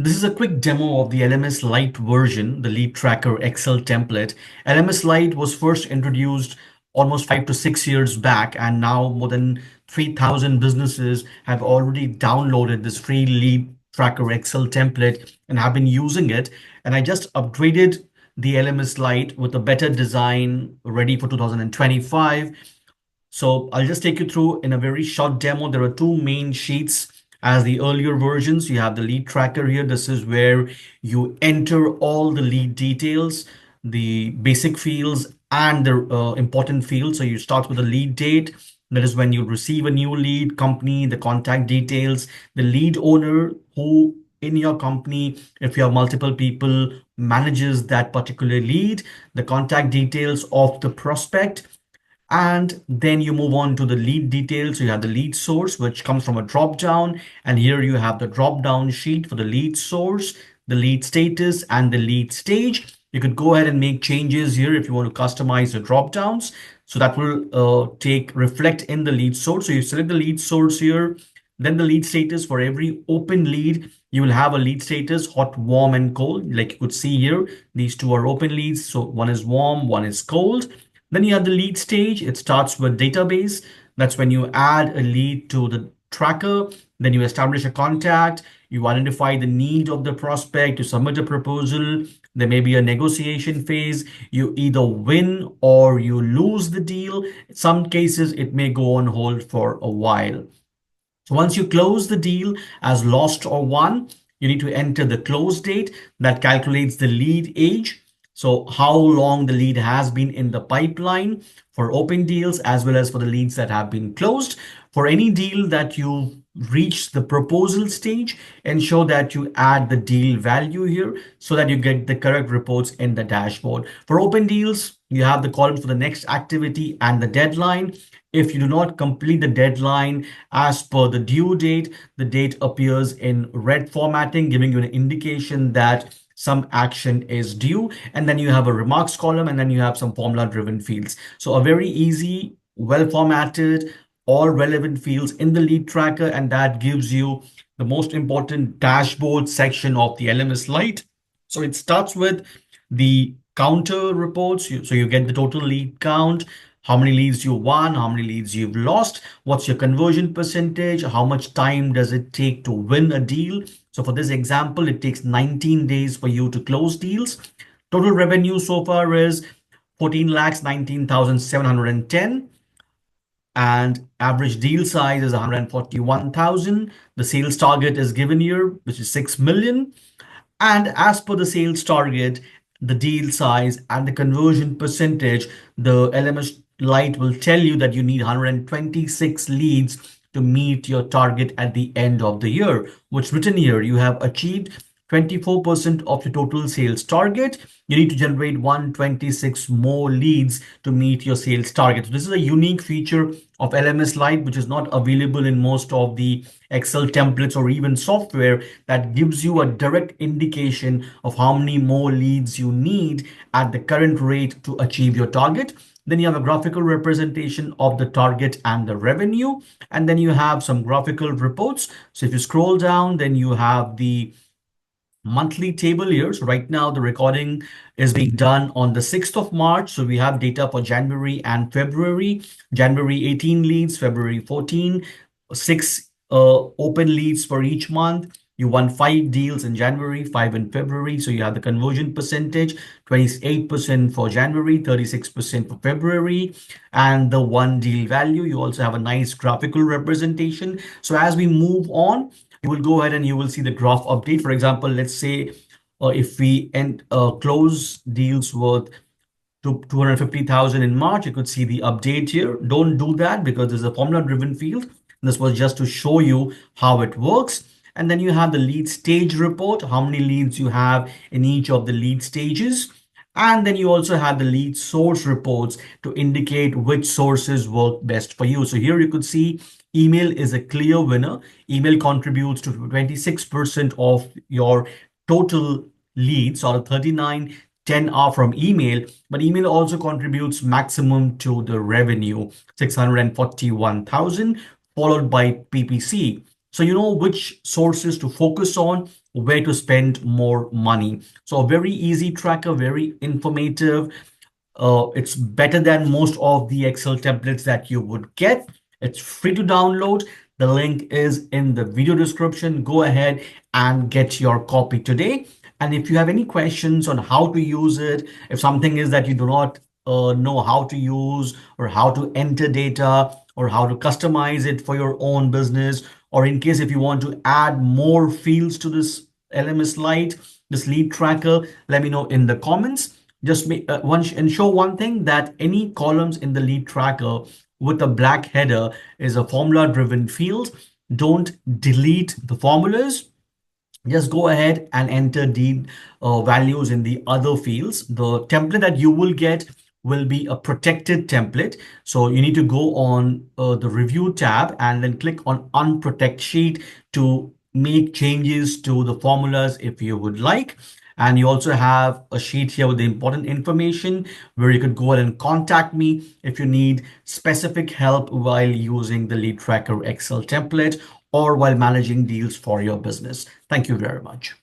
This is a quick demo of the LMS Lite version, the lead tracker Excel template. LMS Lite was first introduced almost 5 to 6 years back, and now more than 3,000 businesses have already downloaded this free lead tracker Excel template and have been using it. And I just upgraded the LMS Lite with a better design ready for 2025. So I'll just take you through in a very short demo. There are two main sheets as the earlier versions. You have the lead tracker here. This is where you enter all the lead details, the basic fields and the important fields. So you start with the lead date. That is when you receive a new lead, company, the contact details, the lead owner who in your company, if you have multiple people, manages that particular lead, the contact details of the prospect, and then you move on to the lead details. So you have the lead source, which comes from a drop down. And here you have the drop down sheet for the lead source, the lead status, and the lead stage. You could go ahead and make changes here if you want to customize the drop downs. So that will reflect in the lead source. So you select the lead source here, then the lead status for every open lead. You will have a lead status, hot, warm, and cold. Like you could see here, these two are open leads. So one is warm, one is cold. Then you have the lead stage. It starts with database. That's when you add a lead to the tracker. Then you establish a contact. You identify the need of the prospect. You submit a proposal. There may be a negotiation phase. You either win or you lose the deal. In some cases, it may go on hold for a while. So once you close the deal as lost or won, you need to enter the close date that calculates the lead age. So how long the lead has been in the pipeline for open deals as well as for the leads that have been closed. For any deal that you reach the proposal stage, ensure that you add the deal value here so that you get the correct reports in the dashboard. For open deals, you have the column for the next activity and the deadline. If you do not complete the deadline as per the due date, the date appears in red formatting, giving you an indication that some action is due. And then you have a remarks column, and then you have some formula driven fields. So a very easy, well formatted, all relevant fields in the lead tracker, and that gives you the most important dashboard section of the LMS Lite. So it starts with the counter reports. So you get the total lead count, how many leads you won, how many leads you've lost, what's your conversion percentage, how much time does it take to win a deal. So for this example, it takes 19 days for you to close deals. Total revenue so far is 14,19,710, and average deal size is 141,000. The sales target is given here, which is 6 million. And as per the sales target, the deal size and the conversion percentage, the LMS Lite will tell you that you need 126 leads to meet your target at the end of the year, which written here, you have achieved 24% of your total sales target. You need to generate 126 more leads to meet your sales target. So this is a unique feature of LMS Lite, which is not available in most of the Excel templates or even software, that gives you a direct indication of how many more leads you need at the current rate to achieve your target. Then you have a graphical representation of the target and the revenue. And then you have some graphical reports. So if you scroll down, then you have the monthly table here. So right now the recording is being done on the 6th of March. So we have data for January and February. January 18 leads, February 14, 6 open leads for each month. You won 5 deals in January, 5 in February. So you have the conversion percentage, 28% for January, 36% for February, and the one deal value. You also have a nice graphical representation. So as we move on, you will go ahead and you will see the graph update. For example, let's say if we close deals worth 250,000 in March, you could see the update here. Don't do that because there's a formula driven field. This was just to show you how it works. And then you have the lead stage report, how many leads you have in each of the lead stages. And then you also have the lead source reports to indicate which sources work best for you. So here you could see email is a clear winner. Email contributes to 26% of your total leads, or 39, 10 are from email, but email also contributes maximum to the revenue, 641,000, followed by PPC. So you know which sources to focus on, where to spend more money. So a very easy tracker, very informative. It's better than most of the Excel templates that you would get. It's free to download. The link is in the video description. Go ahead and get your copy today. And if you have any questions on how to use it, if something is that you do not know how to use, or how to enter data, or how to customize it for your own business, or in case if you want to add more fields to this LMS Lite, this lead tracker, let me know in the comments. Just ensure one thing, that any columns in the lead tracker with a black header is a formula driven field. Don't delete the formulas, just go ahead and enter the values in the other fields. The template that you will get will be a protected template. So you need to go on the review tab and then click on unprotect sheet to make changes to the formulas if you would like. And you also have a sheet here with the important information where you could go ahead and contact me if you need specific help while using the lead tracker Excel template or while managing deals for your business. Thank you very much.